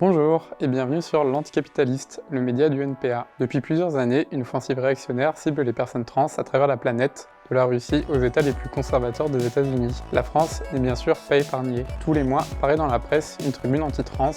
Bonjour et bienvenue sur l'Anticapitaliste, le média du NPA. Depuis plusieurs années, une offensive réactionnaire cible les personnes trans à travers la planète, de la Russie aux États les plus conservateurs des États-Unis. La France n'est bien sûr pas épargnée. Tous les mois, paraît dans la presse une tribune anti-trans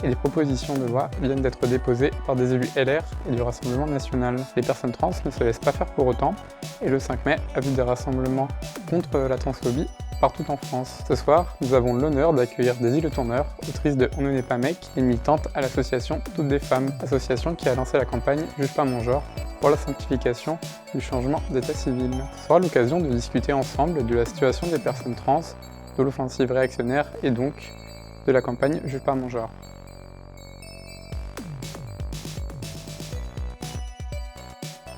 et des propositions de loi viennent d'être déposées par des élus LR et du Rassemblement national. Les personnes trans ne se laissent pas faire pour autant et le 5 mai a vu des rassemblements contre la transphobie partout en France. Ce soir, nous avons l'honneur d'accueillir Daisy Le Tourneur, autrice de On ne n'est pas mec et militante à l'association Toutes des femmes, association qui a lancé la campagne Juge pas mon genre pour la simplification du changement d'état civil. Ce sera l'occasion de discuter ensemble de la situation des personnes trans, de l'offensive réactionnaire et donc de la campagne Juge pas mon genre.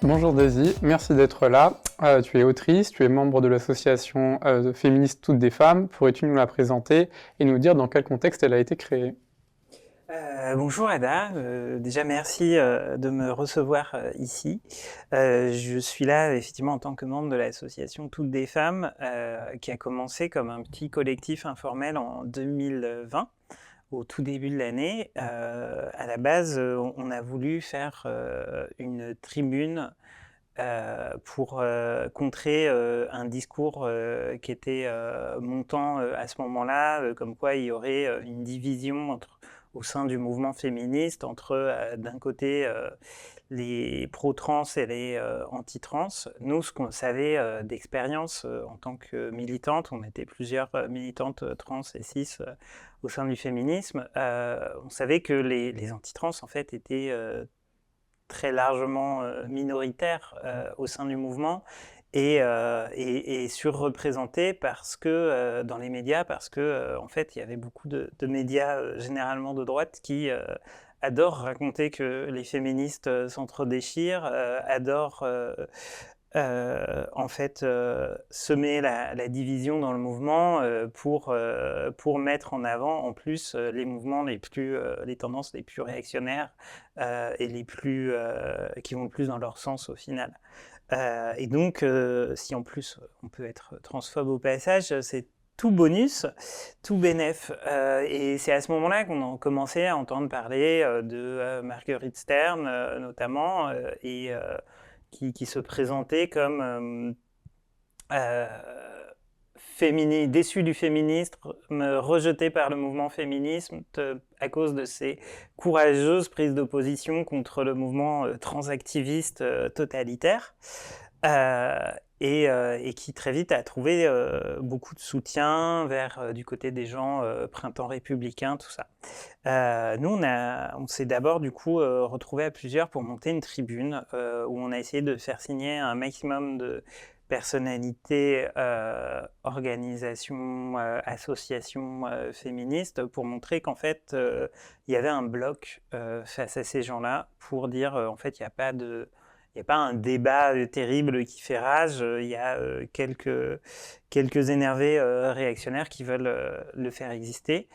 Bonjour Daisy, merci d'être là. Tu es autrice, tu es membre de l'association féministe Toutes des femmes. Pourrais-tu nous la présenter et nous dire dans quel contexte elle a été créée ? Bonjour Ada, déjà merci de me recevoir ici. Je suis là effectivement en tant que membre de l'association Toutes des femmes qui a commencé comme un petit collectif informel en 2020. Au tout début de l'année. À la base, on a voulu faire une tribune pour contrer un discours qui était montant à ce moment-là, comme quoi il y aurait une division au sein du mouvement féministe entre d'un côté les pro-trans et les anti-trans. Nous, ce qu'on savait d'expérience en tant que militante, on était plusieurs militantes trans et cis au sein du féminisme, on savait que les anti-trans en fait étaient très largement minoritaires au sein du mouvement et surreprésentés parce que dans les médias, parce que en fait il y avait beaucoup de médias généralement de droite qui adorent raconter que les féministes s'entre-déchirent, adorent en fait semer la division dans le mouvement pour mettre en avant en plus les mouvements les tendances les plus réactionnaires et les plus qui vont le plus dans leur sens au final. Et donc si en plus on peut être transphobe au passage, c'est tout bonus, tout bénef. Et c'est à ce moment-là qu'on a commencé à entendre parler de Marguerite Stern notamment et qui se présentait comme déçu du féminisme, rejeté par le mouvement féministe à cause de ses courageuses prises d'opposition contre le mouvement transactiviste totalitaire. Et qui très vite a trouvé beaucoup de soutien du côté des gens printemps républicain, tout ça. Nous, on s'est d'abord du coup retrouvés à plusieurs pour monter une tribune où on a essayé de faire signer un maximum de personnalités, organisations, associations féministes pour montrer qu'en fait il y avait un bloc face à ces gens-là pour dire en fait il n'y a pas un débat terrible qui fait rage, il y a quelques énervés réactionnaires qui veulent le faire exister.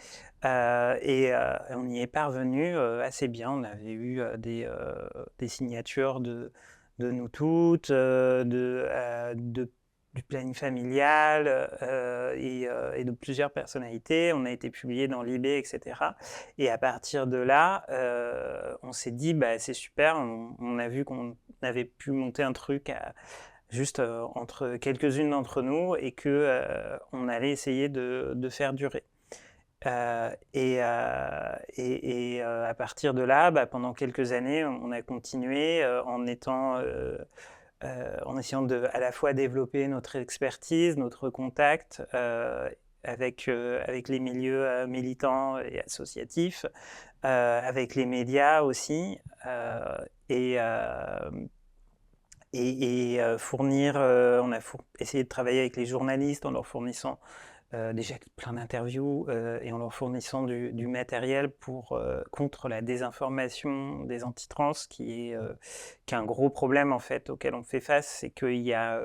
Et on y est parvenu assez bien. On avait eu des signatures de nous toutes, du planning familial et de plusieurs personnalités. On a été publié dans l'IB, etc. Et à partir de là, on s'est dit, c'est super, on a vu qu'on avait pu monter un truc juste entre quelques-unes d'entre nous et qu'on allait essayer de faire durer. À partir de là, pendant quelques années, on a continué en essayant à la fois développer notre expertise, notre contact avec les milieux militants et associatifs, avec les médias aussi, fournir, on a essayé de travailler avec les journalistes en leur fournissant déjà plein d'interviews et en leur fournissant du matériel contre la désinformation des antitrans, qui est un gros problème en fait auquel on fait face. C'est qu'il y a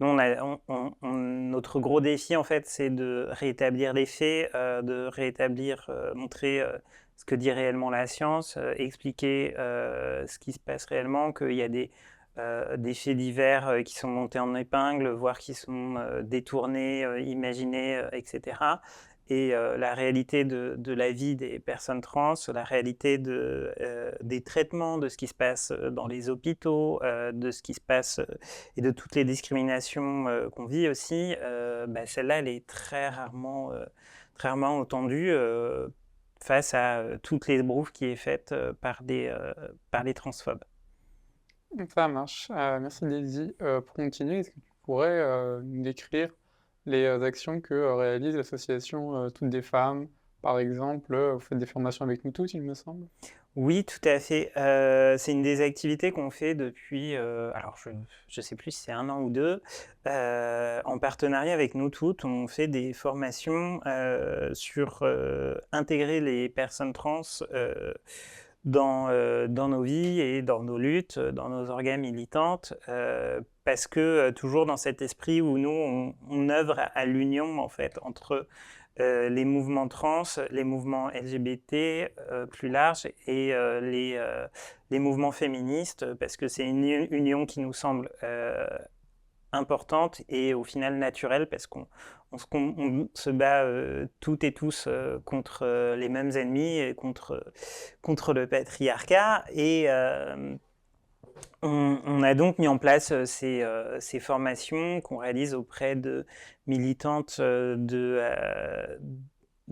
notre gros défi en fait, c'est de rétablir les faits, de rétablir, montrer ce que dit réellement la science, expliquer ce qui se passe réellement, qu'il y a des faits divers qui sont montés en épingle, voire qui sont détournés, imaginés, etc. et la réalité de la vie des personnes trans, la réalité des traitements, de ce qui se passe dans les hôpitaux, de ce qui se passe et de toutes les discriminations qu'on vit aussi, celle-là, elle est très rarement entendue face à toutes les brouves qui est faite par les transphobes. Ça marche. Merci Daisy. Pour continuer, est-ce que tu pourrais nous décrire les actions que réalise l'association Toutes des femmes? Par exemple, vous faites des formations avec nous toutes, il me semble. Oui, tout à fait. C'est une des activités qu'on fait depuis, alors je ne sais plus si c'est 1 an ou 2, en partenariat avec nous toutes. On fait des formations sur intégrer les personnes trans dans nos vies et dans nos luttes, dans nos orgas militantes, parce que toujours dans cet esprit où nous, on œuvre à l'union en fait entre les mouvements trans, les mouvements LGBT plus larges et les mouvements féministes, parce que c'est une union qui nous semble importante et au final naturelle, parce qu'on se bat toutes et tous contre les mêmes ennemis et contre le patriarcat. Et on a donc mis en place ces formations qu'on réalise auprès de militantes de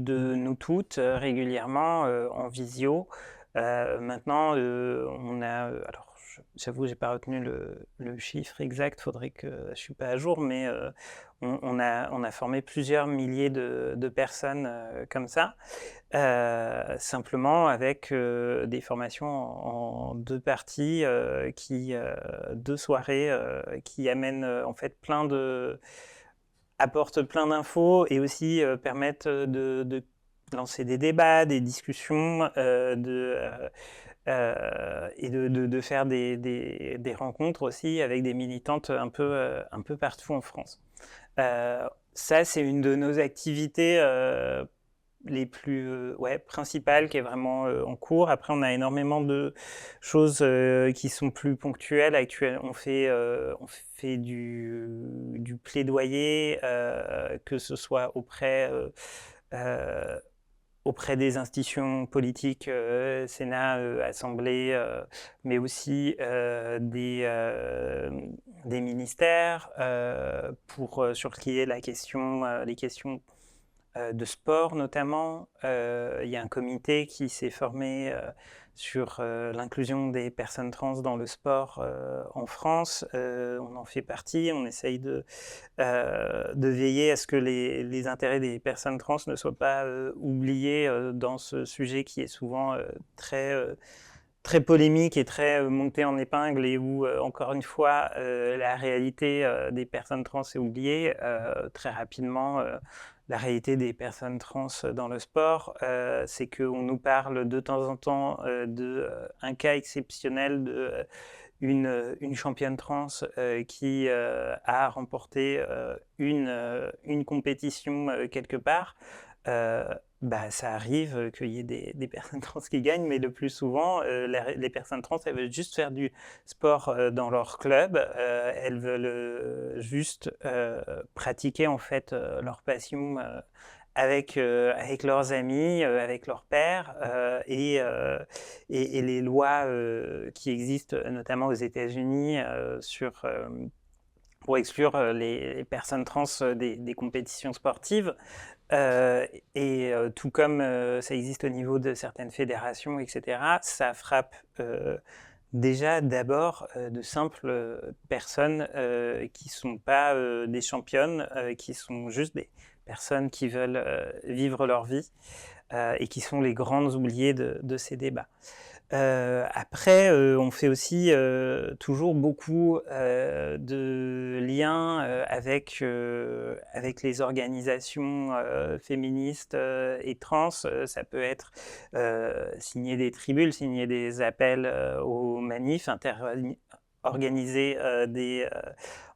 nous toutes régulièrement en visio. Maintenant, on a... alors, j'avoue, j'ai pas retenu le chiffre exact, faudrait que je suis pas à jour, mais on a formé plusieurs milliers de personnes comme ça, simplement avec des formations en 2 parties, 2 soirées qui amènent en fait apportent plein d'infos et aussi permettent de lancer des débats, des discussions, et de faire des rencontres aussi avec des militantes un peu partout en France. Ça, c'est une de nos activités les plus principales qui est vraiment en cours. Après, on a énormément de choses qui sont plus ponctuelles. On fait du plaidoyer, que ce soit auprès des institutions politiques, Sénat, Assemblée, mais aussi des ministères, sur qui est les questions de sport notamment. Il y a un comité qui s'est formé sur l'inclusion des personnes trans dans le sport en France. On en fait partie, on essaye de veiller à ce que les intérêts des personnes trans ne soient pas oubliés dans ce sujet qui est souvent très polémique et très monté en épingle, et où, encore une fois, la réalité des personnes trans est oubliée. Très rapidement, la réalité des personnes trans dans le sport, c'est qu'on nous parle de temps en temps d'un cas exceptionnel une championne trans qui a remporté une compétition quelque part. Ça arrive qu'il y ait des personnes trans qui gagnent, mais le plus souvent, les personnes trans, elles veulent juste faire du sport dans leur club. Elles veulent juste pratiquer en fait leur passion avec leurs amis, avec leurs pairs, et les lois qui existent, notamment aux États-Unis, pour exclure les personnes trans des compétitions sportives. Tout comme ça existe au niveau de certaines fédérations, etc., ça frappe déjà d'abord de simples personnes qui ne sont pas des championnes, qui sont juste des personnes qui veulent vivre leur vie et qui sont les grandes oubliées de ces débats. Après, on fait aussi toujours beaucoup de liens avec les organisations féministes et trans. Ça peut être signer des tribunes, signer des appels aux manifs, organiser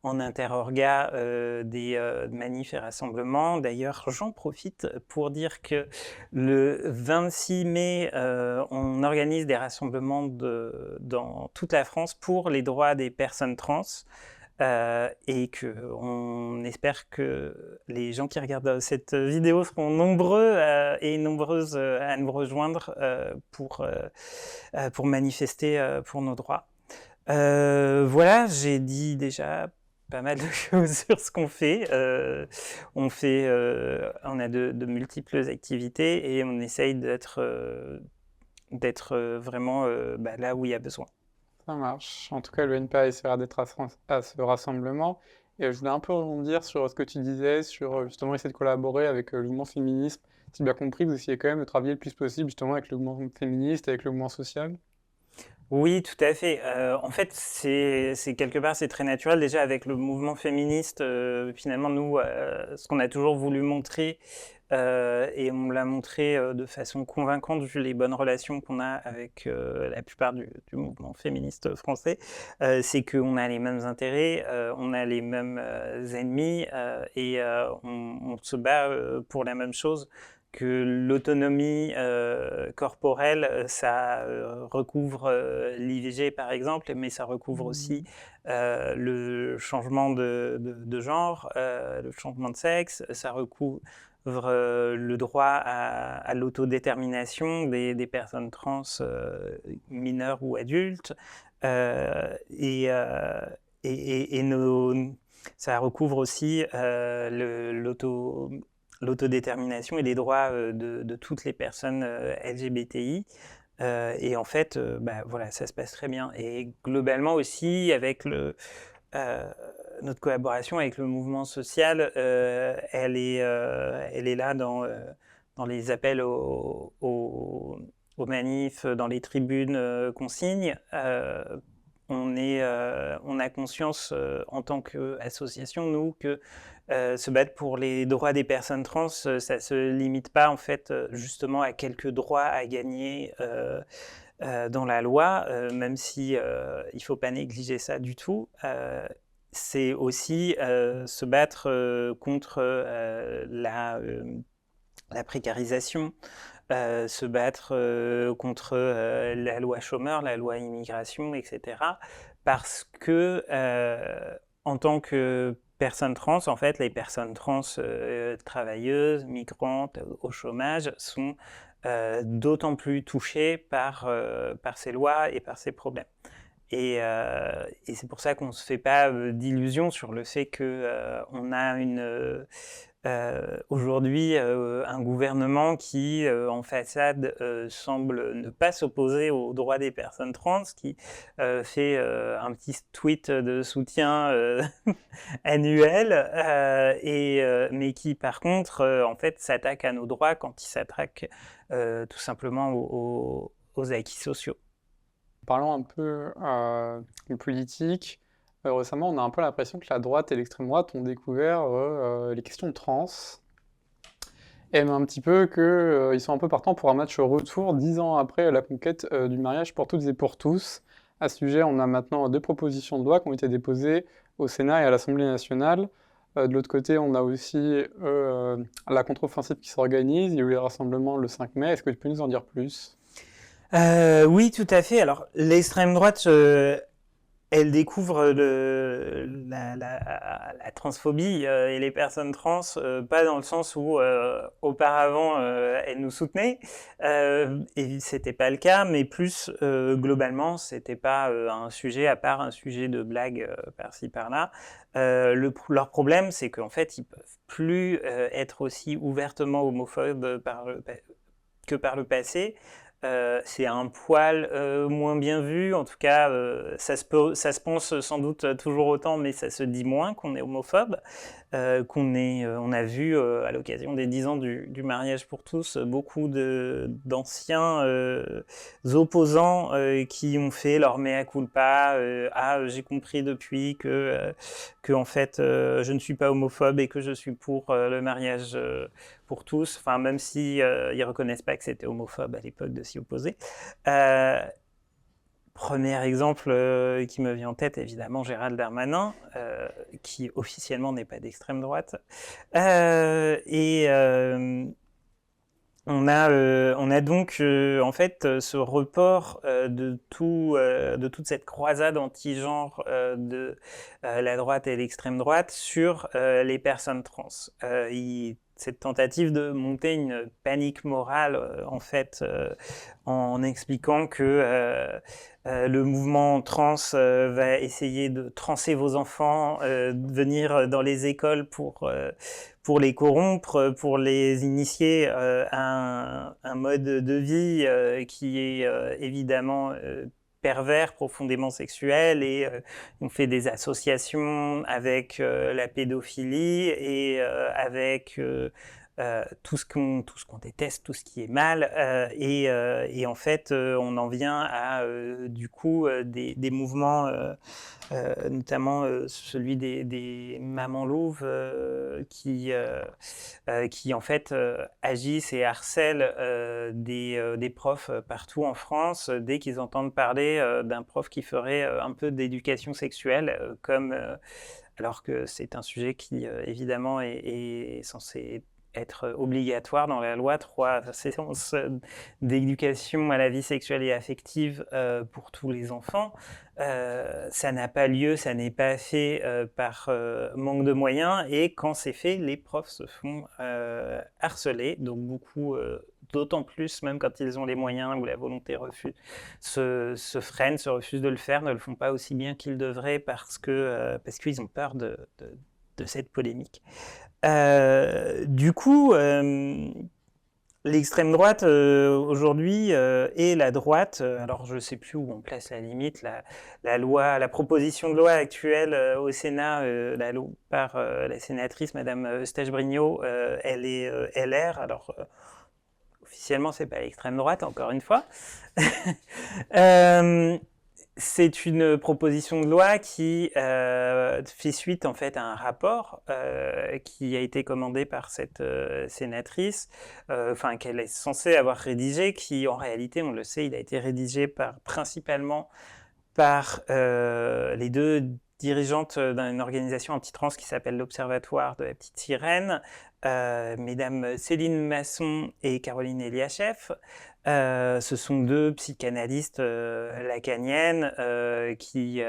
en interorga des manifs et rassemblements. D'ailleurs, j'en profite pour dire que le 26 mai, on organise des rassemblements dans toute la France pour les droits des personnes trans. et qu'on espère que les gens qui regardent cette vidéo seront nombreux et nombreuses à nous rejoindre pour manifester pour nos droits. Voilà, j'ai dit déjà pas mal de choses sur ce qu'on fait. On a de multiples activités et on essaye d'être vraiment là où il y a besoin. Ça marche. En tout cas, le NPA essaiera d'être à ce rassemblement. Et je voulais un peu rebondir sur ce que tu disais, sur justement essayer de collaborer avec le mouvement féministe. Si j'ai bien compris, vous essayez quand même de travailler le plus possible justement avec le mouvement féministe, avec le mouvement social. Oui, tout à fait. En fait, c'est quelque part, c'est très naturel. Déjà, avec le mouvement féministe, finalement, nous, ce qu'on a toujours voulu montrer, et on l'a montré de façon convaincante vu les bonnes relations qu'on a avec la plupart du mouvement féministe français, c'est qu'on a les mêmes intérêts, on a les mêmes ennemis, et on se bat pour la même chose, que l'autonomie corporelle, ça recouvre l'IVG par exemple, mais ça recouvre aussi le changement de genre, le changement de sexe, ça recouvre le droit à l'autodétermination des personnes trans mineures ou adultes, et, ça recouvre aussi l'autodétermination et les droits de toutes les personnes LGBTI. Et en fait, voilà, ça se passe très bien. Et globalement aussi, avec notre collaboration avec le mouvement social, elle est là dans les appels aux manifs, dans les tribunes qu'on signe. On a conscience en tant qu'association, nous, que se battre pour les droits des personnes trans, ça ne se limite pas en fait justement à quelques droits à gagner dans la loi, même si il ne faut pas négliger ça du tout. C'est aussi se battre contre la précarisation, se battre contre la loi chômeur, la loi immigration, etc. Parce que en tant que personnes trans, en fait, les personnes trans travailleuses, migrantes, au chômage, sont d'autant plus touchées par ces lois et par ces problèmes. Et c'est pour ça qu'on ne se fait pas d'illusions sur le fait qu'on a aujourd'hui un gouvernement qui, en façade, semble ne pas s'opposer aux droits des personnes trans, qui fait un petit tweet de soutien annuel, mais qui, par contre, en fait, s'attaque à nos droits quand il s'attaque tout simplement aux acquis sociaux. Parlons un peu de politique. Récemment, on a un peu l'impression que la droite et l'extrême droite ont découvert les questions trans. Et même un petit peu qu'ils sont un peu partants pour un match retour 10 ans après la conquête du mariage pour toutes et pour tous. À ce sujet, on a maintenant 2 propositions de loi qui ont été déposées au Sénat et à l'Assemblée nationale. De l'autre côté, on a aussi la contre-offensive qui s'organise. Il y a eu les rassemblements le 5 mai. Est-ce que tu peux nous en dire plus ? Oui, tout à fait. Alors, l'extrême droite, elle découvre la transphobie et les personnes trans, pas dans le sens où auparavant elles nous soutenaient, et c'était pas le cas, mais plus globalement, c'était pas un sujet à part un sujet de blague par-ci par-là. Leur problème, c'est qu'en fait, ils peuvent plus être aussi ouvertement homophobes que par le passé. C'est un poil moins bien vu, en tout cas ça se pense sans doute toujours autant, mais ça se dit moins qu'on est homophobe, on a vu à l'occasion des 10 ans du mariage pour tous, beaucoup d'anciens opposants qui ont fait leur mea culpa, j'ai compris depuis que en fait je ne suis pas homophobe et que je suis pour le mariage pour tous, enfin même si ils reconnaissent pas que c'était homophobe à l'époque de s'y opposer. Premier exemple qui me vient en tête, évidemment, Gérald Darmanin, qui officiellement n'est pas d'extrême droite. On a donc en fait ce report de toute cette croisade anti-genre de la droite et l'extrême droite sur les personnes trans. Cette tentative de monter une panique morale en fait en expliquant que le mouvement trans va essayer de transer vos enfants, venir dans les écoles pour les corrompre, pour les initier à un mode de vie qui est évidemment pervers, profondément sexuel, et on fait des associations avec la pédophilie et avec tout ce qu'on déteste, tout ce qui est mal, et en fait on en vient à du coup des mouvements notamment celui des mamans louves qui en fait agissent et harcèlent des profs partout en France dès qu'ils entendent parler d'un prof qui ferait un peu d'éducation sexuelle, alors que c'est un sujet qui évidemment est censé être obligatoire dans la loi, 3 séances d'éducation à la vie sexuelle et affective pour tous les enfants. Ça n'a pas lieu, ça n'est pas fait par manque de moyens, et quand c'est fait, les profs se font harceler, donc beaucoup, d'autant plus, même quand ils ont les moyens ou la volonté, se freinent, se refusent de le faire, ne le font pas aussi bien qu'ils devraient parce qu'ils ont peur de cette polémique. Du coup, l'extrême droite aujourd'hui et la droite, alors je ne sais plus où on place la limite, la proposition de loi actuelle au Sénat par la sénatrice Madame Eustache-Brinio, elle est LR, alors officiellement c'est pas l'extrême droite, encore une fois. C'est une proposition de loi qui fait suite en fait à un rapport qui a été commandé par cette sénatrice, qu'elle est censée avoir rédigé, qui en réalité, on le sait, il a été rédigé principalement par les deux dirigeantes d'une organisation anti-trans qui s'appelle l'Observatoire de la Petite Sirène, mesdames Céline Masson et Caroline Eliacheff. Ce sont deux psychanalystes lacaniennes qui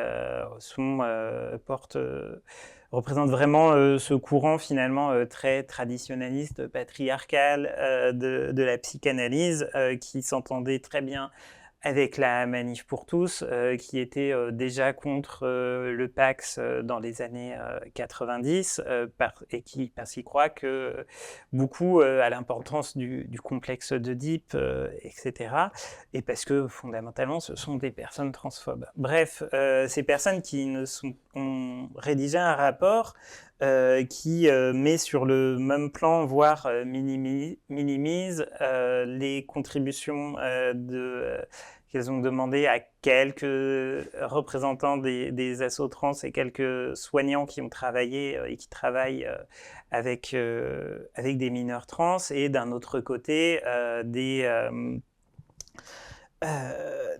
représentent vraiment ce courant finalement très traditionnaliste, patriarcal de la psychanalyse, qui s'entendait très bien avec la Manif pour tous, qui était déjà contre le Pax dans les années 90, parce qu'il croit que beaucoup à l'importance du complexe d'Oedipe, etc. Et parce que fondamentalement, ce sont des personnes transphobes. Bref, ces personnes ont rédigé un rapport qui met sur le même plan, voire minimise les contributions qu'elles ont demandé à quelques représentants des assos trans et quelques soignants qui ont travaillé et qui travaillent avec des mineurs trans, et d'un autre côté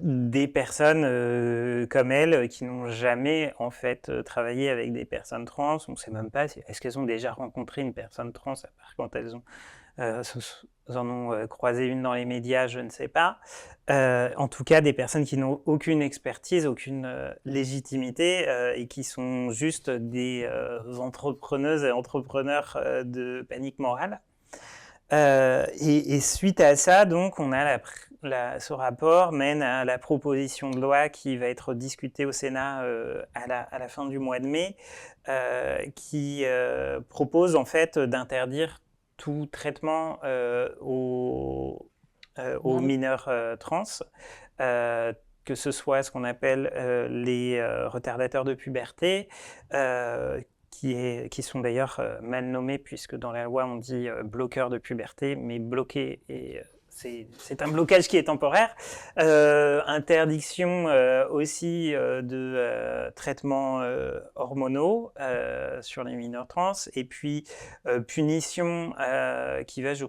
des personnes comme elles qui n'ont jamais en fait travaillé avec des personnes trans. On ne sait même pas est-ce qu'elles ont déjà rencontré une personne trans, à part quand elles en ont croisé une dans les médias, je ne sais pas. En tout cas, des personnes qui n'ont aucune expertise, aucune légitimité, et qui sont juste des entrepreneuses et entrepreneurs de panique morale. Et suite à ça, donc, on a ce rapport mène à la proposition de loi qui va être discutée au Sénat à la fin du mois de mai, qui propose en fait d'interdire tout traitement aux mineurs trans, que ce soit ce qu'on appelle les retardateurs de puberté, qui sont d'ailleurs mal nommés, puisque dans la loi on dit bloqueur de puberté, mais bloqué, et c'est un blocage qui est temporaire. Interdiction aussi de traitements hormonaux sur les mineurs trans, et puis punition qui va, je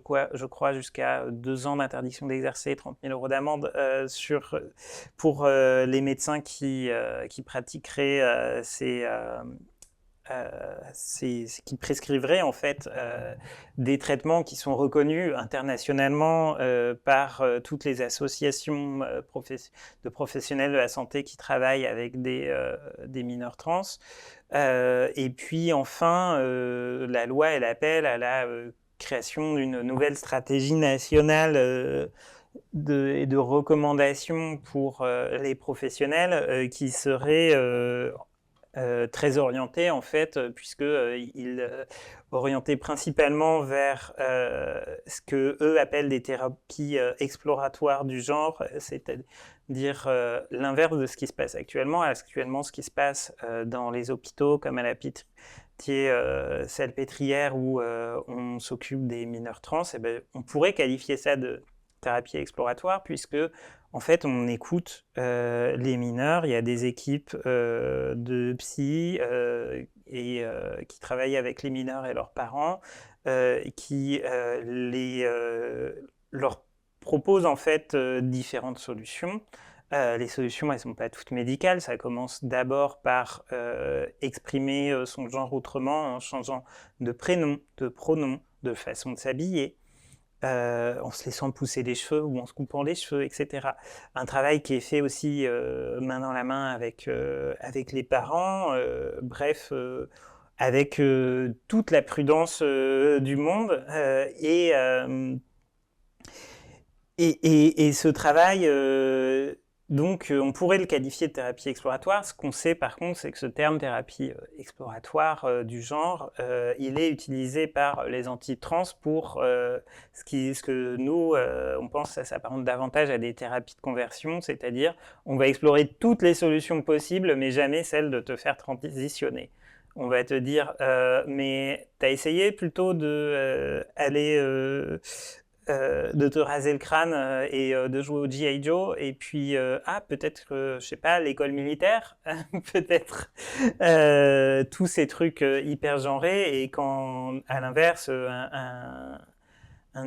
crois jusqu'à 2 ans d'interdiction d'exercer, 30 000 € d'amende pour les médecins qui pratiqueraient qui prescrivrait en fait des traitements qui sont reconnus internationalement par toutes les associations de professionnels de la santé qui travaillent avec des mineurs trans. Et puis enfin, la loi, elle appelle à la création d'une nouvelle stratégie nationale et de recommandations pour les professionnels qui serait très orienté en fait, puisqu'il orientait principalement vers ce que eux appellent des thérapies exploratoires du genre, c'est-à-dire l'inverse de ce qui se passe actuellement. Actuellement, ce qui se passe dans les hôpitaux comme à la Pitié-Salpêtrière où on s'occupe des mineurs trans, et ben, on pourrait qualifier ça de thérapie exploratoire puisque en fait, on écoute les mineurs. Il y a des équipes de psy qui travaillent avec les mineurs et leurs parents, qui leur proposent en fait différentes solutions. Les solutions, elles ne sont pas toutes médicales. Ça commence d'abord par exprimer son genre autrement en changeant de prénom, de pronom, de façon de s'habiller. En se laissant pousser les cheveux ou en se coupant les cheveux, etc. Un travail qui est fait aussi main dans la main avec les parents, bref, avec toute la prudence du monde. Et ce travail, donc, on pourrait le qualifier de thérapie exploratoire. Ce qu'on sait, par contre, c'est que ce terme thérapie exploratoire du genre, il est utilisé par les anti-trans pour ce que nous, on pense que ça s'apparente davantage à des thérapies de conversion, c'est-à-dire on va explorer toutes les solutions possibles, mais jamais celle de te faire transitionner. On va te dire, mais t'as essayé plutôt de de te raser le crâne et de jouer au G.I. Joe, et puis peut-être je sais pas, l'école militaire, peut-être tous ces trucs hyper genrés, et quand à l'inverse un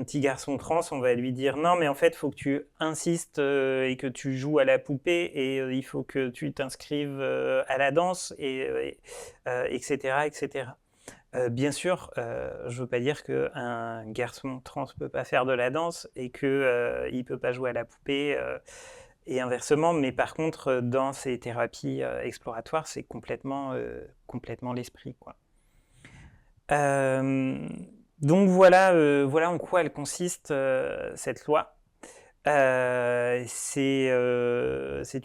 petit garçon trans, on va lui dire non mais en fait il faut que tu insistes et que tu joues à la poupée, et il faut que tu t'inscrives à la danse, etc., etc. Bien sûr, je ne veux pas dire qu'un garçon trans ne peut pas faire de la danse et qu'il ne peut pas jouer à la poupée et inversement, mais par contre, dans ces thérapies exploratoires, c'est complètement l'esprit, quoi. Donc voilà en quoi elle consiste, cette loi. C'est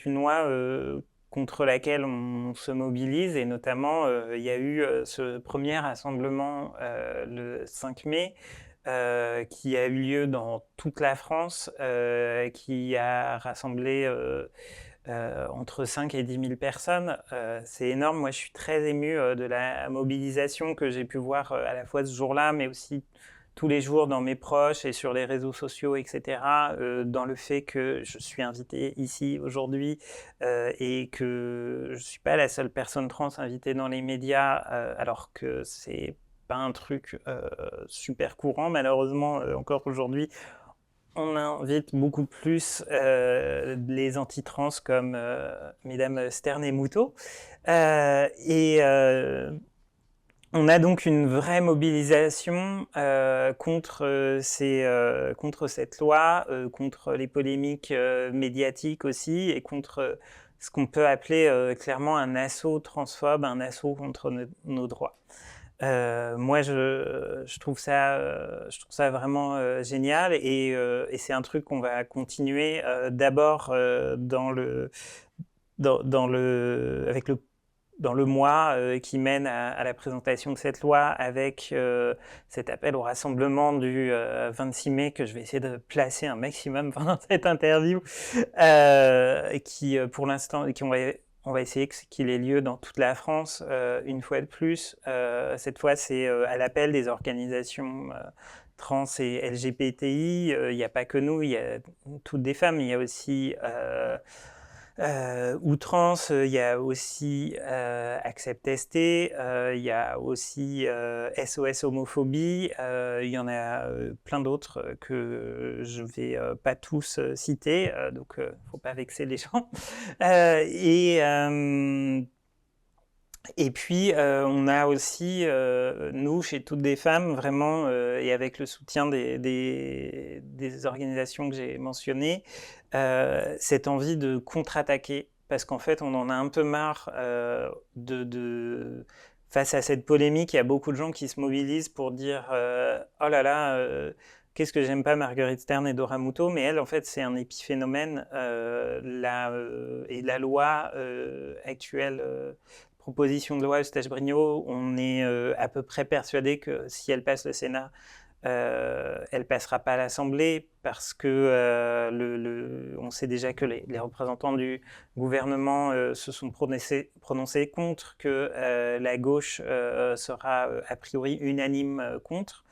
une loi contre laquelle on se mobilise, et notamment il y a eu ce premier rassemblement le 5 mai qui a eu lieu dans toute la France, qui a rassemblé entre 5 et 10 000 personnes. C'est énorme. Moi, je suis très ému de la mobilisation que j'ai pu voir à la fois ce jour-là, mais aussi tous les jours dans mes proches et sur les réseaux sociaux, etc., dans le fait que je suis invité ici aujourd'hui et que je ne suis pas la seule personne trans invitée dans les médias, alors que c'est pas un truc super courant, malheureusement, encore aujourd'hui. On invite beaucoup plus les anti-trans comme mesdames Stern et Moutot. On a donc une vraie mobilisation contre cette loi, contre les polémiques médiatiques aussi, et contre ce qu'on peut appeler clairement un assaut transphobe, un assaut contre nos droits. Moi, je trouve ça vraiment génial, et c'est un truc qu'on va continuer d'abord dans le mois qui mène à la présentation de cette loi, avec cet appel au rassemblement du 26 mai que je vais essayer de placer un maximum pendant cette interview, qui pour l'instant, on va essayer qu'il ait lieu dans toute la France une fois de plus. Cette fois, c'est à l'appel des organisations trans et LGBTI. Il n'y a pas que nous, il y a toutes des femmes, il y a aussi Outrance, il y a aussi Accept ST, il y a aussi SOS Homophobie, il y en a plein d'autres que je ne vais pas tous citer, donc il ne faut pas vexer les gens. Et puis, on a aussi, nous, chez Toutes des femmes, vraiment, et avec le soutien des organisations que j'ai mentionnées, cette envie de contre-attaquer. Parce qu'en fait, on en a un peu marre face à cette polémique, il y a beaucoup de gens qui se mobilisent pour dire oh là là, qu'est-ce que j'aime pas Marguerite Stern et Dora Muto, mais elle, en fait, c'est un épiphénomène. Et la loi actuelle, proposition de loi Eustache-Brinio, on est à peu près persuadé que si elle passe le Sénat, elle ne passera pas à l'Assemblée parce que on sait déjà que les représentants du gouvernement se sont prononcés contre, que la gauche sera a priori unanime contre.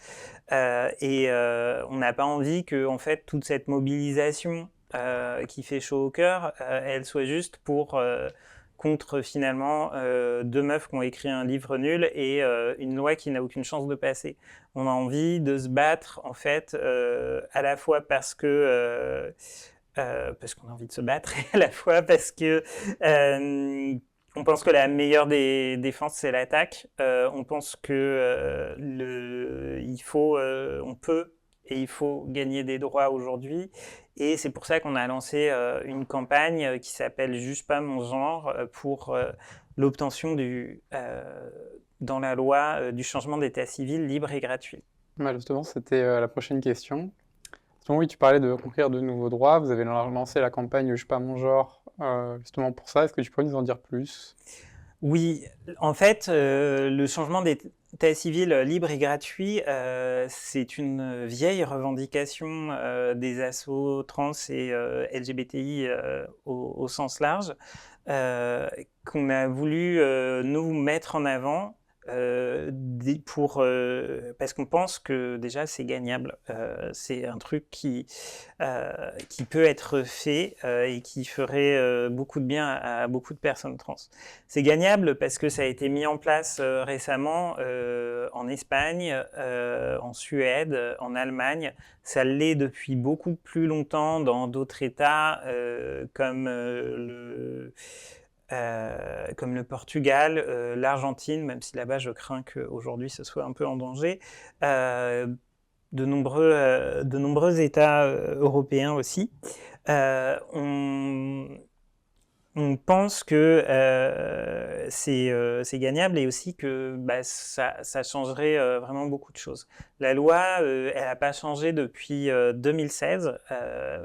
On n'a pas envie que en fait, toute cette mobilisation qui fait chaud au cœur, elle soit juste pour contre finalement deux meufs qui ont écrit un livre nul et une loi qui n'a aucune chance de passer. On a envie de se battre en fait à la fois parce qu'on a envie de se battre et à la fois parce que on pense que la meilleure des défenses, c'est l'attaque. On pense que on peut et il faut gagner des droits aujourd'hui. Et c'est pour ça qu'on a lancé une campagne qui s'appelle Juge pas mon genre pour l'obtention dans la loi du changement d'état civil libre et gratuit. Justement, c'était la prochaine question. Justement, oui, tu parlais de conquérir de nouveaux droits. Vous avez lancé la campagne Je suis pas mon genre, justement pour ça. Est-ce que tu pourrais nous en dire plus? Oui, en fait, le changement d'état civil libre et gratuit, c'est une vieille revendication des assos trans et LGBTI au sens large, qu'on a voulu nous mettre en avant parce qu'on pense que déjà c'est gagnable. C'est un truc qui peut être fait et qui ferait beaucoup de bien à beaucoup de personnes trans. C'est gagnable parce que ça a été mis en place récemment en Espagne, en Suède, en Allemagne. Ça l'est depuis beaucoup plus longtemps dans d'autres États comme le Portugal, l'Argentine, même si là-bas je crains qu'aujourd'hui ce soit un peu en danger, de nombreux États européens aussi. On pense que c'est gagnable et aussi que ça changerait vraiment beaucoup de choses. La loi, elle n'a pas changé depuis 2016,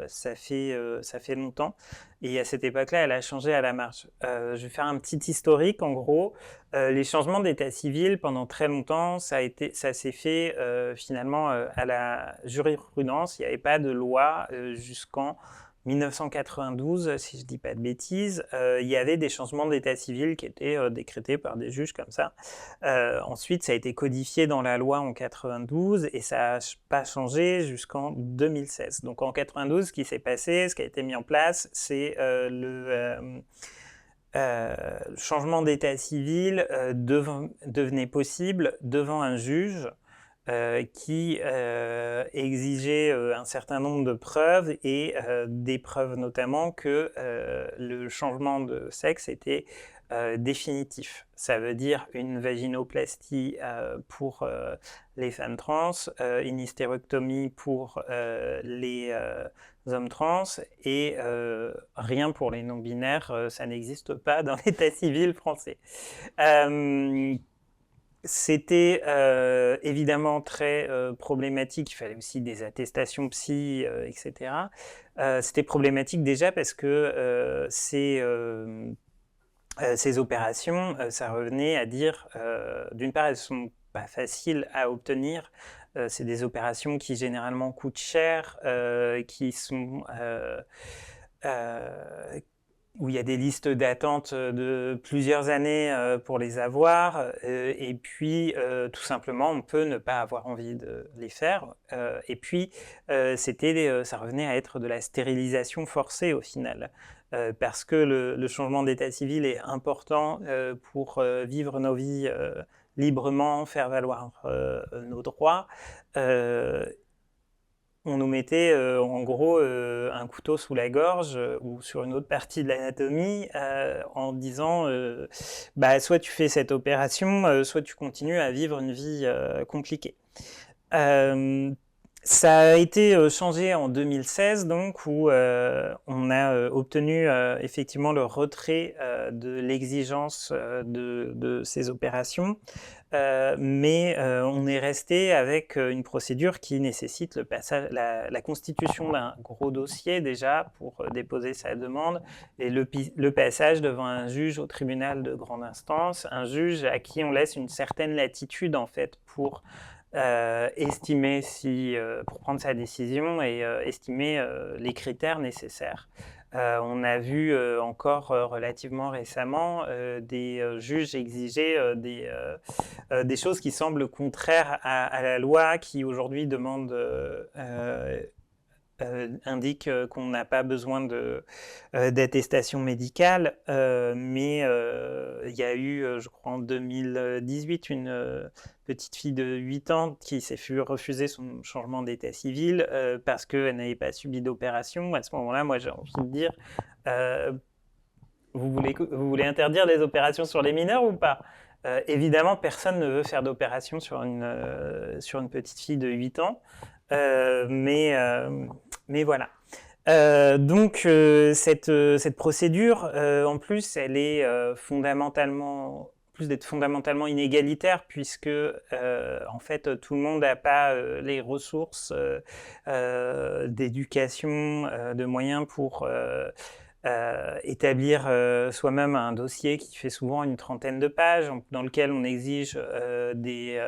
ça fait longtemps, et à cette époque-là, elle a changé à la marge. Je vais faire un petit historique, en gros. Les changements d'état civil, pendant très longtemps, ça s'est fait finalement à la jurisprudence. Il n'y avait pas de loi jusqu'en 1992, si je ne dis pas de bêtises, il y avait des changements d'état civil qui étaient décrétés par des juges comme ça. Ensuite, ça a été codifié dans la loi en 92 et ça n'a pas changé jusqu'en 2016. Donc en 92, ce qui s'est passé, ce qui a été mis en place, c'est le changement d'état civil devenait possible devant un juge qui exigeait un certain nombre de preuves et des preuves notamment que le changement de sexe était définitif. Ça veut dire une vaginoplastie pour les femmes trans, une hystérectomie pour les hommes trans et rien pour les non-binaires, ça n'existe pas dans l'état civil français. C'était évidemment très problématique, il fallait aussi des attestations psy, etc. C'était problématique déjà parce que ces opérations, ça revenait à dire, d'une part, elles ne sont pas faciles à obtenir, c'est des opérations qui généralement coûtent cher, qui sont où il y a des listes d'attente de plusieurs années pour les avoir, et puis tout simplement on peut ne pas avoir envie de les faire, et puis ça revenait à être de la stérilisation forcée au final, parce que le changement d'état civil est important pour vivre nos vies librement, faire valoir nos droits. on nous mettait en gros un couteau sous la gorge ou sur une autre partie de l'anatomie en disant bah, soit tu fais cette opération, soit tu continues à vivre une vie compliquée. Ça a été changé en 2016, donc, où on a obtenu effectivement le retrait de l'exigence de ces opérations, mais on est resté avec une procédure qui nécessite la constitution d'un gros dossier déjà pour déposer sa demande et le passage devant un juge au tribunal de grande instance, un juge à qui on laisse une certaine latitude en fait pour estimer pour prendre sa décision et estimer les critères nécessaires. On a vu encore relativement récemment des juges exiger des choses qui semblent contraires à la loi, qui aujourd'hui indique qu'on n'a pas besoin d'attestation médicale, mais il y a eu, je crois, en 2018, une petite fille de 8 ans qui s'est fait refuser son changement d'état civil parce qu'elle n'avait pas subi d'opération. À ce moment-là, moi, j'ai envie de dire, vous voulez interdire les opérations sur les mineurs ou pas ? Évidemment, personne ne veut faire d'opération sur une petite fille de 8 ans, mais voilà. Donc, cette procédure, en plus, elle est plus d'être fondamentalement inégalitaire, puisque, en fait, tout le monde n'a pas les ressources d'éducation, de moyens pour établir soi-même un dossier qui fait souvent une trentaine de pages, dans lequel on exige des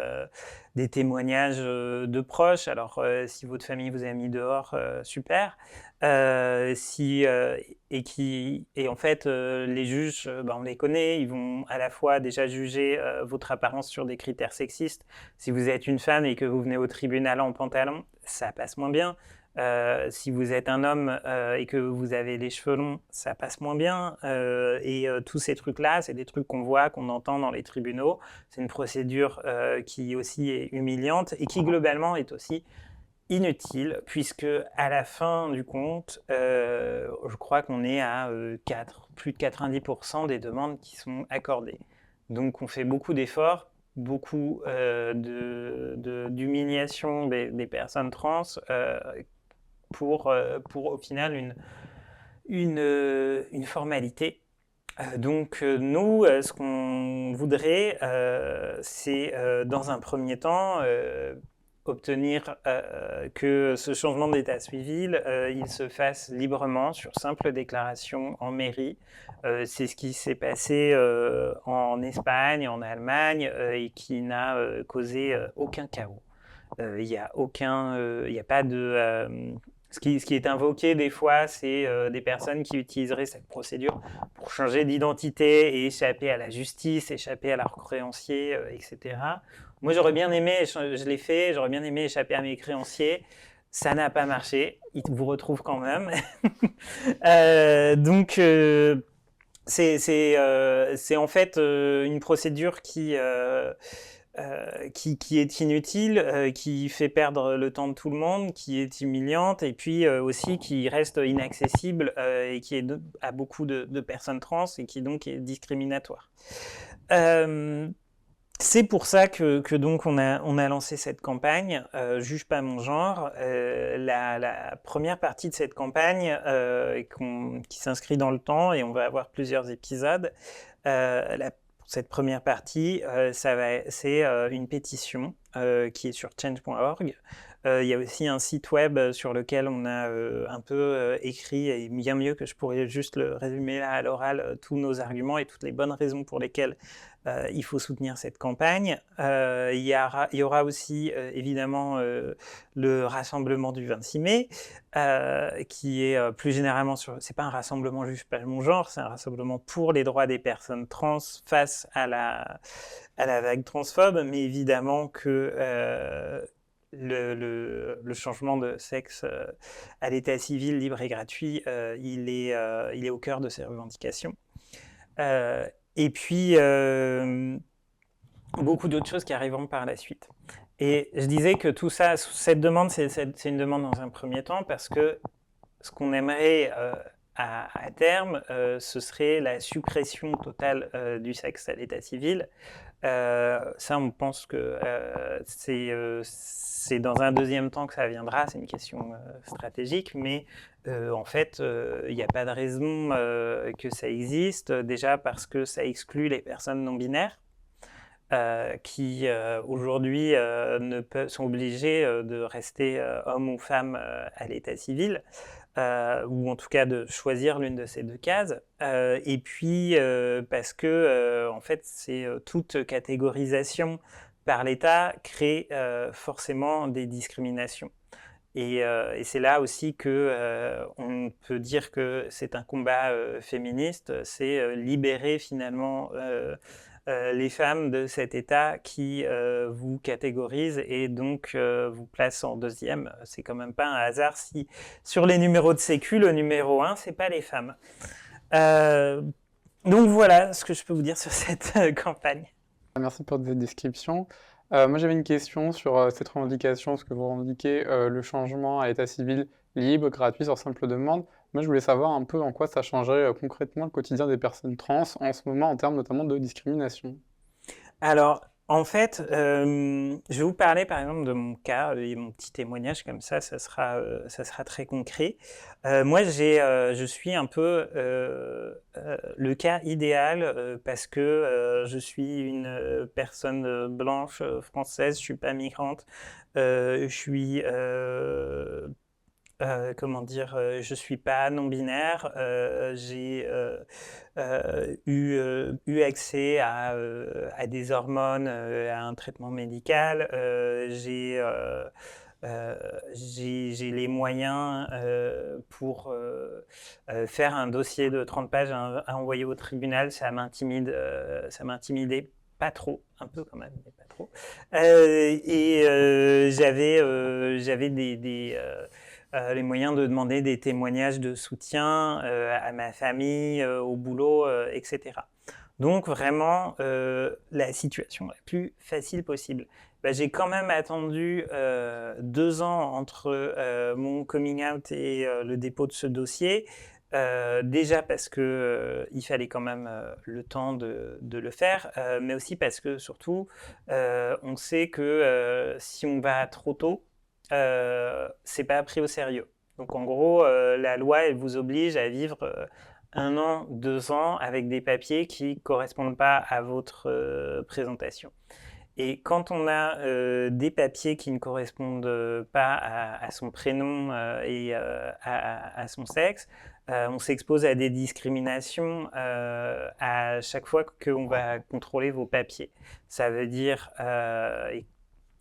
témoignages de proches. Alors, si votre famille vous a mis dehors, super. Et en fait, les juges, on les connaît, ils vont à la fois déjà juger votre apparence sur des critères sexistes. Si vous êtes une femme et que vous venez au tribunal en pantalon, ça passe moins bien. Si vous êtes un homme et que vous avez les cheveux longs, ça passe moins bien. Et tous ces trucs-là, c'est des trucs qu'on voit, qu'on entend dans les tribunaux. C'est une procédure qui aussi est humiliante et qui globalement est aussi inutile, puisque à la fin du compte, je crois qu'on est à plus de 90% des demandes qui sont accordées. Donc on fait beaucoup d'efforts, beaucoup d'humiliation des personnes trans pour au final une formalité. Donc nous, ce qu'on voudrait, c'est dans un premier temps obtenir que ce changement d'état civil, il se fasse librement sur simple déclaration en mairie. C'est ce qui s'est passé en Espagne, en Allemagne, et qui n'a causé aucun chaos. Il n'y a pas de... Ce qui est invoqué des fois, c'est des personnes qui utiliseraient cette procédure pour changer d'identité et échapper à la justice, échapper à leurs créanciers, etc. Moi, j'aurais bien aimé, je l'ai fait, j'aurais bien aimé échapper à mes créanciers. Ça n'a pas marché. Ils vous retrouvent quand même. Donc, c'est en fait une procédure qui est inutile, qui fait perdre le temps de tout le monde, qui est humiliante et puis aussi qui reste inaccessible et qui est à beaucoup de personnes trans et qui donc est discriminatoire. C'est pour ça que donc on a lancé cette campagne Juge pas mon genre. La première partie de cette campagne qui s'inscrit dans le temps, et on va avoir plusieurs épisodes. Cette première partie, c'est une pétition qui est sur change.org. Il y a aussi un site web sur lequel on a un peu écrit, et bien mieux que je pourrais juste le résumer là à l'oral, tous nos arguments et toutes les bonnes raisons pour lesquelles il faut soutenir cette campagne. Il y aura aussi évidemment le rassemblement du 26 mai, qui est plus généralement c'est pas un rassemblement Juge pas mon genre, c'est un rassemblement pour les droits des personnes trans face à la vague transphobe, mais évidemment que le changement de sexe à l'état civil libre et gratuit, il est au cœur de ces revendications. Et puis, beaucoup d'autres choses qui arriveront par la suite. Et je disais que tout ça, cette demande, c'est une demande dans un premier temps parce que ce qu'on aimerait à terme, ce serait la suppression totale du sexe à l'état civil. Ça, on pense que c'est dans un deuxième temps que ça viendra, c'est une question stratégique, mais en fait, il n'y a pas de raison que ça existe, déjà parce que ça exclut les personnes non binaires. Qui aujourd'hui sont obligés de rester homme ou femme à l'état civil, ou en tout cas de choisir l'une de ces deux cases. Et puis parce que en fait, c'est toute catégorisation par l'État crée forcément des discriminations. Et c'est là aussi que on peut dire que c'est un combat féministe, c'est libérer finalement les femmes de cet état qui vous catégorise et donc vous place en deuxième. C'est quand même pas un hasard si sur les numéros de sécu, le numéro 1, c'est pas les femmes. Euh, donc voilà ce que je peux vous dire sur cette campagne. Merci pour cette description. Moi, j'avais une question sur cette revendication, ce que vous revendiquez, le changement à l'état civil libre, gratuit, sur simple demande. Moi, je voulais savoir un peu en quoi ça changerait concrètement le quotidien des personnes trans en ce moment, en termes notamment de discrimination. Alors, en fait, je vais vous parler par exemple de mon cas et mon petit témoignage comme ça sera très concret. Moi, je suis un peu le cas idéal parce que je suis une personne blanche française, je suis pas migrante, je suis comment dire, je suis pas non-binaire, j'ai eu accès à des hormones, à un traitement médical, j'ai les moyens pour faire un dossier de 30 pages à envoyer au tribunal. Ça m'intimidait pas trop, un peu quand même, mais pas trop. J'avais les moyens de demander des témoignages de soutien à ma famille, au boulot, etc. Donc vraiment la situation la plus facile possible. Bah, j'ai quand même attendu 2 ans entre mon coming out et le dépôt de ce dossier. Déjà parce que il fallait quand même le temps de le faire, mais aussi parce que surtout on sait que si on va trop tôt, c'est pas pris au sérieux. Donc en gros, la loi elle vous oblige à vivre 1 an, 2 ans avec des papiers qui correspondent pas à votre présentation. Et quand on a des papiers qui ne correspondent pas à son prénom et à son sexe, on s'expose à des discriminations à chaque fois qu'on va contrôler vos papiers. Ça veut dire,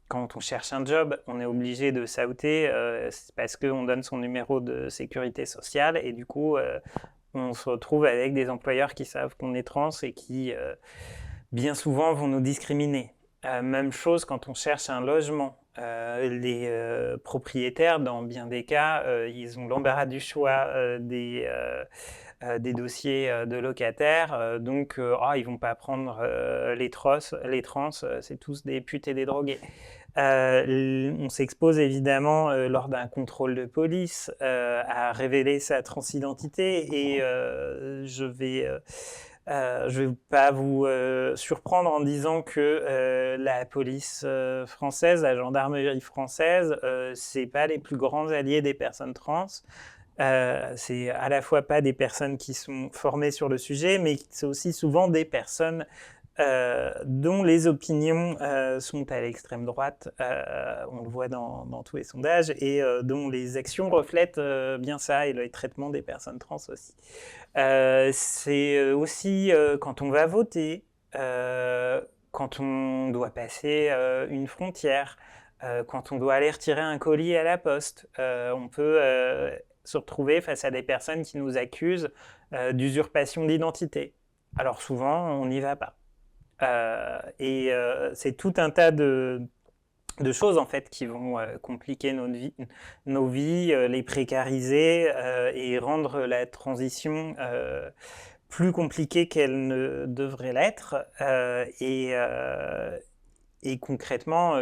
quand on cherche un job, on est obligé de s'outer parce qu'on donne son numéro de sécurité sociale et du coup, on se retrouve avec des employeurs qui savent qu'on est trans et qui, bien souvent, vont nous discriminer. Même chose quand on cherche un logement. Les propriétaires, dans bien des cas, ils ont l'embarras du choix des dossiers de locataires. Donc, ils vont pas prendre les trans, c'est tous des putes et des drogués. On s'expose évidemment lors d'un contrôle de police à révéler sa transidentité et je vais pas vous surprendre en disant que la police française, la gendarmerie française, c'est pas les plus grands alliés des personnes trans. C'est à la fois pas des personnes qui sont formées sur le sujet, mais c'est aussi souvent des personnes dont les opinions sont à l'extrême droite, on le voit dans tous les sondages, et dont les actions reflètent bien ça, et le traitement des personnes trans aussi. C'est aussi quand on va voter, quand on doit passer une frontière, quand on doit aller retirer un colis à la poste, on peut se retrouver face à des personnes qui nous accusent d'usurpation d'identité. Alors souvent, on n'y va pas. C'est tout un tas de choses en fait qui vont compliquer nos vies les précariser et rendre la transition plus compliquée qu'elle ne devrait l'être. Et concrètement,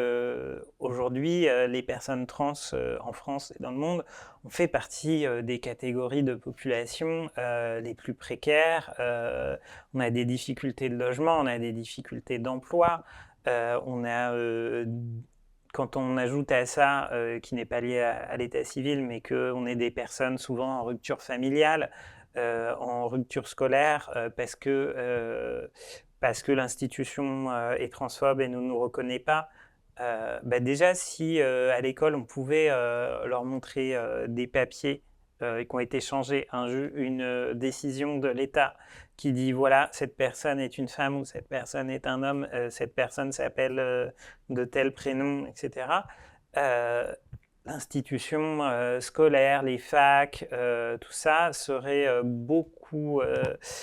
aujourd'hui, les personnes trans en France et dans le monde, on fait partie des catégories de population les plus précaires. On a des difficultés de logement, on a des difficultés d'emploi. Quand on ajoute à ça, qui n'est pas lié à l'état civil, mais qu'on est des personnes souvent en rupture familiale, en rupture scolaire, parce que l'institution est transphobe et ne nous reconnaît pas. Déjà, si à l'école on pouvait leur montrer des papiers qui ont été changés, une décision de l'État qui dit voilà, cette personne est une femme ou cette personne est un homme, cette personne s'appelle de tel prénom, etc. L'institution scolaire, les facs, tout ça serait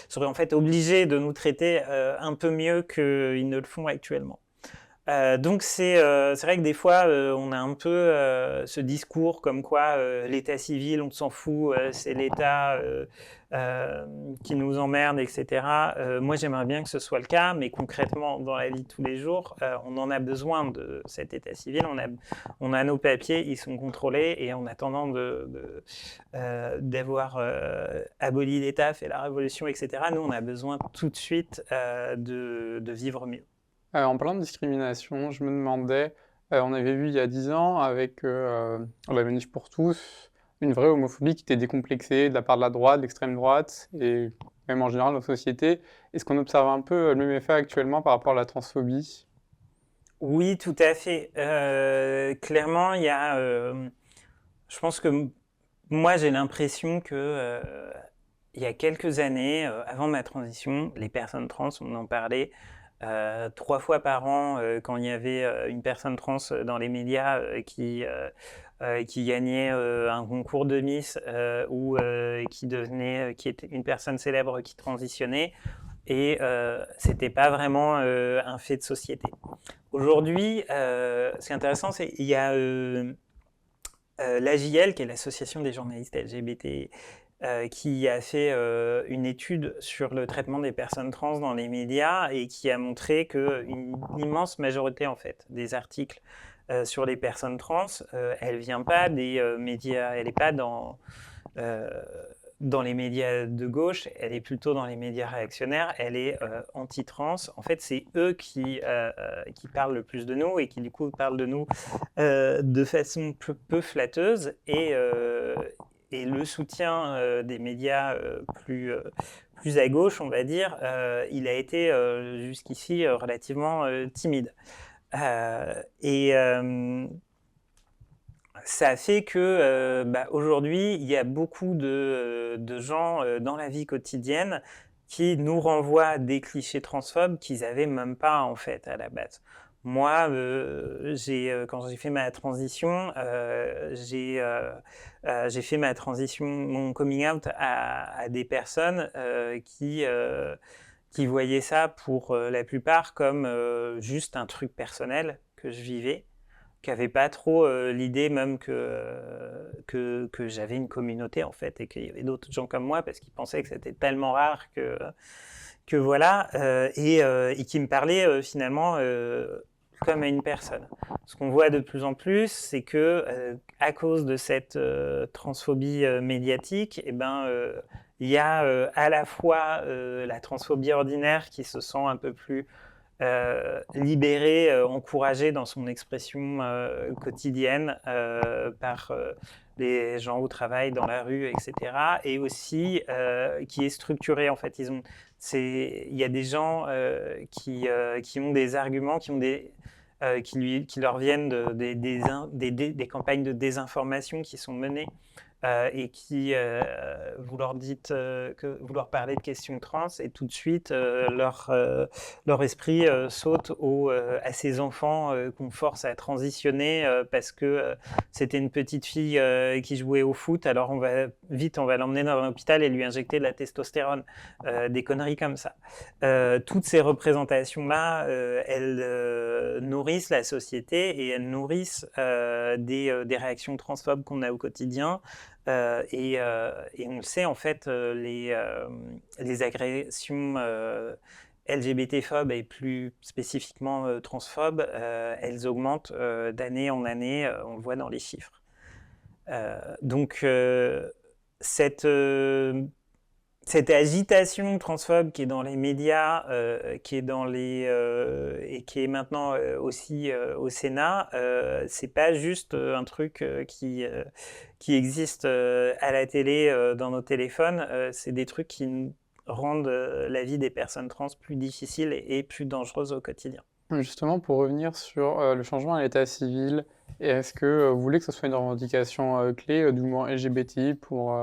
serait en fait obligé de nous traiter un peu mieux qu'ils ne le font actuellement. Donc c'est vrai que des fois on a un peu ce discours comme quoi l'état civil on s'en fout, c'est l'état qui nous emmerde, etc. Moi j'aimerais bien que ce soit le cas, mais concrètement dans la vie de tous les jours on en a besoin de cet état civil, on a nos papiers, ils sont contrôlés, et en attendant d'avoir aboli l'État, fait la révolution, etc., nous on a besoin tout de suite de vivre mieux. En parlant de discrimination, je me demandais, on avait vu il y a 10 ans avec la Manif pour tous, une vraie homophobie qui était décomplexée de la part de la droite, de l'extrême droite, et même en général dans la société. Est-ce qu'on observe un peu le même effet actuellement par rapport à la transphobie? Oui, tout à fait. Clairement, il y a... je pense que moi, j'ai l'impression que il y a quelques années, avant ma transition, les personnes trans, on en parlait 3 fois par an quand il y avait une personne trans dans les médias qui gagnait un concours de Miss ou qui était une personne célèbre qui transitionnait, et c'était pas vraiment un fait de société. Aujourd'hui, ce qui est intéressant, c'est qu'il y a l'AJL, qui est l'association des journalistes LGBT, qui a fait une étude sur le traitement des personnes trans dans les médias, et qui a montré qu'une immense majorité en fait des articles sur les personnes trans, elle vient pas des médias, elle n'est pas dans les médias de gauche, elle est plutôt dans les médias réactionnaires, elle est anti-trans. En fait, c'est eux qui parlent le plus de nous, et qui du coup parlent de nous de façon peu flatteuse, et le soutien des médias plus à gauche, on va dire, il a été jusqu'ici relativement timide. Ça fait que aujourd'hui, il y a beaucoup de gens dans la vie quotidienne qui nous renvoient des clichés transphobes qu'ils n'avaient même pas en fait à la base. Moi, quand j'ai fait ma transition, j'ai fait ma transition, mon coming out à des personnes qui voyaient ça pour la plupart comme juste un truc personnel que je vivais, qui n'avaient pas trop l'idée même que j'avais une communauté en fait, et qu'il y avait d'autres gens comme moi, parce qu'ils pensaient que c'était tellement rare que voilà, et qui me parlaient finalement comme à une personne. Ce qu'on voit de plus en plus, c'est que à cause de cette transphobie médiatique, il y a à la fois la transphobie ordinaire qui se sent un peu plus libérée, encouragée dans son expression quotidienne par les gens au travail, dans la rue, etc. Et aussi qui est structurée en fait. Il y a des gens qui ont des arguments, qui leur viennent des campagnes de désinformation qui sont menées, et qui vous leur parlez de questions trans, et tout de suite leur esprit saute à ces enfants qu'on force à transitionner parce que c'était une petite fille qui jouait au foot, alors on va l'emmener dans un hôpital et lui injecter de la testostérone, des conneries comme ça. Toutes ces représentations-là, elles nourrissent la société, et elles nourrissent des réactions transphobes qu'on a au quotidien, Et on le sait, en fait, les agressions LGBT-phobes et plus spécifiquement transphobes, elles augmentent d'année en année, on le voit dans les chiffres. Donc, cette agitation transphobe qui est dans les médias, qui est et qui est maintenant aussi au Sénat, c'est pas juste un truc qui existe à la télé, dans nos téléphones, c'est des trucs qui rendent la vie des personnes trans plus difficile et plus dangereuse au quotidien. Justement, pour revenir sur le changement à l'état civil, et est-ce que vous voulez que ce soit une revendication clé du mouvement LGBTI pour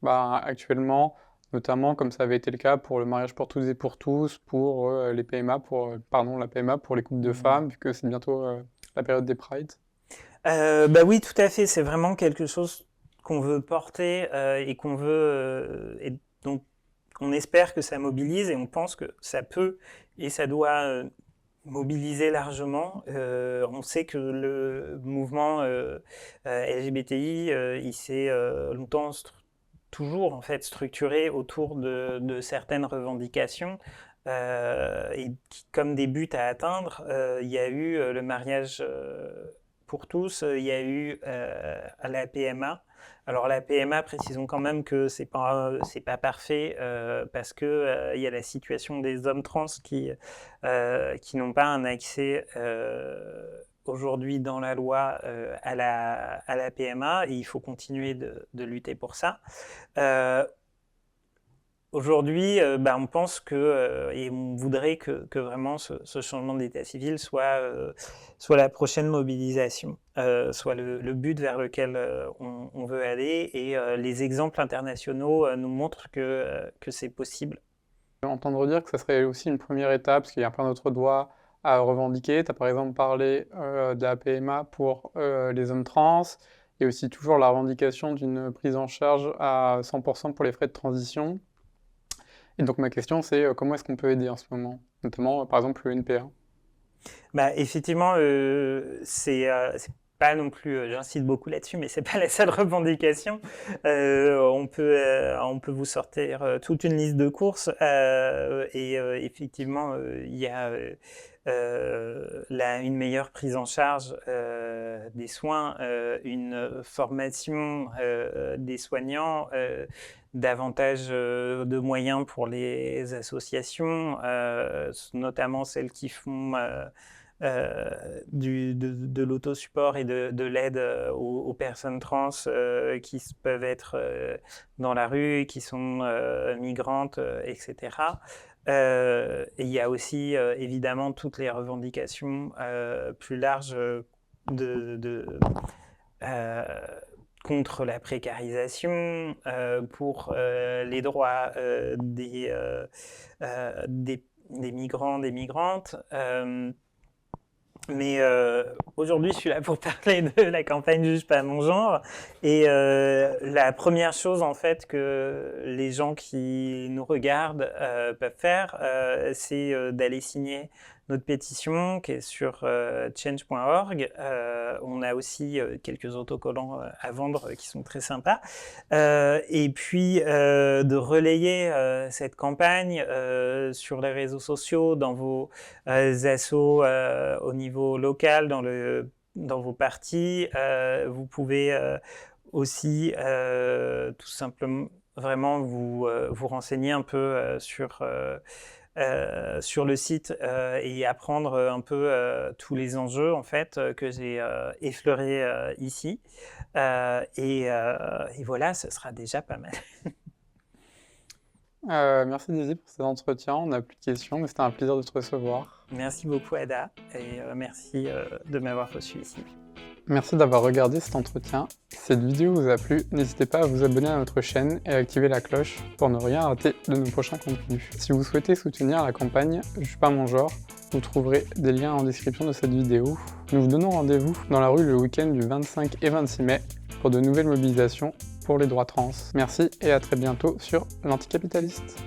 actuellement, notamment comme ça avait été le cas pour le mariage pour toutes et pour tous, pour les PMA, la PMA pour les couples de femmes, vu que c'est bientôt la période des Prides? Oui, tout à fait. C'est vraiment quelque chose qu'on veut porter et qu'on veut, et donc on espère que ça mobilise et on pense que ça peut et ça doit mobiliser largement. On sait que le mouvement LGBTI, il s'est longtemps toujours en fait structuré autour de certaines revendications. Et comme des buts à atteindre, il y a eu le mariage pour tous, il y a eu la PMA. Alors la PMA, précisons quand même que c'est pas parfait parce que il y a la situation des hommes trans qui n'ont pas un accès aujourd'hui dans la loi à la PMA, et il faut continuer de lutter pour ça. Aujourd'hui, on pense et on voudrait que vraiment ce changement d'état civil soit la prochaine mobilisation, soit le but vers lequel on veut aller, et les exemples internationaux nous montrent que c'est possible. Entendre dire que ça serait aussi une première étape, parce qu'il y a plein d'autres droits à revendiquer. Tu as par exemple parlé de la PMA pour les hommes trans, et aussi toujours la revendication d'une prise en charge à 100% pour les frais de transition. Et donc ma question c'est comment est-ce qu'on peut aider en ce moment, notamment par exemple le NPA? Effectivement, c'est pas non plus, j'insiste beaucoup là-dessus, mais c'est pas la seule revendication. On peut vous sortir toute une liste de courses, et effectivement, il y a une meilleure prise en charge des soins, une formation des soignants, davantage de moyens pour les associations, notamment celles qui font de l'autosupport et de l'aide aux personnes trans qui peuvent être dans la rue, qui sont migrantes, etc. Et il y a aussi évidemment toutes les revendications plus larges contre la précarisation, pour les droits des migrants, des migrantes. Mais aujourd'hui, je suis là pour parler de la campagne Juge pas mon genre. Et la première chose, en fait, que les gens qui nous regardent peuvent faire, c'est d'aller signer notre pétition qui est sur change.org. On a aussi quelques autocollants à vendre qui sont très sympas. Et puis de relayer cette campagne sur les réseaux sociaux, dans vos assos au niveau local, dans vos partis. Vous pouvez aussi tout simplement vraiment vous renseigner un peu sur le site et apprendre un peu tous les enjeux en fait que j'ai effleurés ici, et voilà, ce sera déjà pas mal. Merci Daisy pour cet entretien, on n'a plus de questions, mais c'était un plaisir de te recevoir. Merci beaucoup Ada, et merci de m'avoir reçu ici. Merci d'avoir regardé cet entretien. Si cette vidéo vous a plu, n'hésitez pas à vous abonner à notre chaîne et à activer la cloche pour ne rien rater de nos prochains contenus. Si vous souhaitez soutenir la campagne Juge pas mon genre, vous trouverez des liens en description de cette vidéo. Nous vous donnons rendez-vous dans la rue le week-end du 25 et 26 mai pour de nouvelles mobilisations pour les droits trans. Merci et à très bientôt sur l'Anticapitaliste.